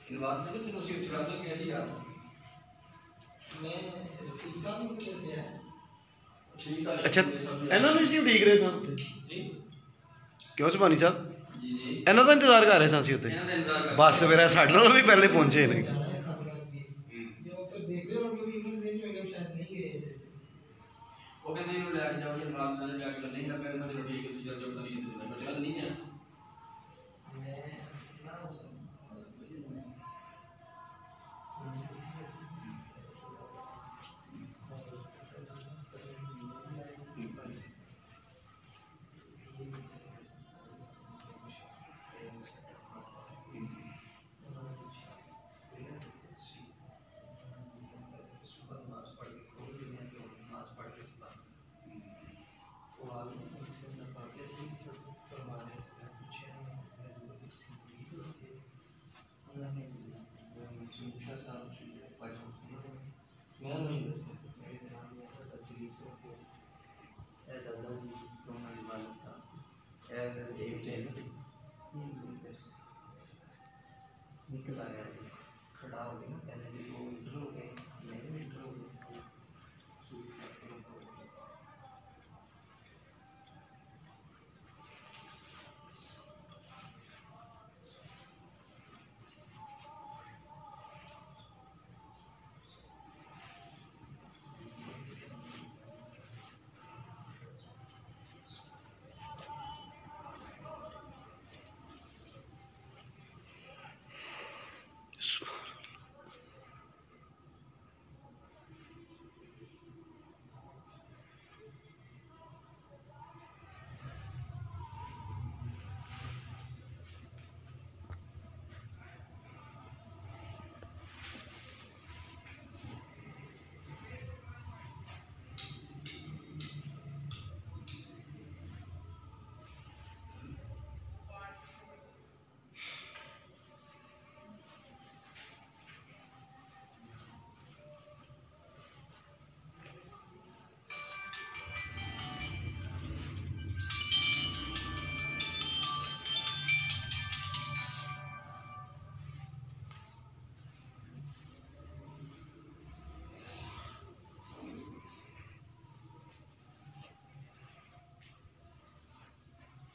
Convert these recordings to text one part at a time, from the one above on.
Environment में तेरे उसी छुड़ा के कैसी याद मैं रफीक साहब ने कैसे है ठीक साल अच्छा ਇਹਨਾਂ ਨੂੰ ਸੀ ਉਡੀਕ ਰਹੇ ਸਾਂ ਉੱਥੇ जी ਕਿਉਂ ਸੁਭਾਨੀ ਸਾਹਿਬ जी जी ਇਹਨਾਂ ਦਾ ਇੰਤਜ਼ਾਰ ਕਰ ਰਹੇ ਸਾਂ ਅਸੀਂ ਉੱਥੇ ਇਹਨਾਂ ਦਾ ਇੰਤਜ਼ਾਰ ਕਰ ਬੱਸ ਮੇਰਾ ਸਾਡੇ ਨਾਲੋਂ ਵੀ ਪਹਿਲੇ ਪਹੁੰਚੇ ਨੇ जाना है खबर से जो फिर देख रहे होंगे कि इवन से जो है शायद नहीं गए ਉਹ ਕਹਿੰਦੇ ਇਹਨੂੰ ਲੈ ਕੇ ਜਾਓ ਜੀ ਨਾਲ ਨਾਲ ਲੈ ਕੇ ਨਹੀਂ ਲੱਗਾ ਮੈਂ ਚਲੋ ਠੀਕ ਹੈ ਤੁਸੀਂ ਚੱਲ ਜਾਓ ਕਰੀ ਇਸ ਤਰ੍ਹਾਂ ਚੱਲ ਨਹੀਂ ਹੈ मैं ना मैं नहीं दस मेरे ध्यान में था तजवीज़ से ए दादाजी दोनों वाला साहब ए एक टाइम निकल आया खड़ा हो गया पहले भी वो इंटर हो गए मैं भी इंटर हो गया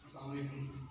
Assalamu alaikum.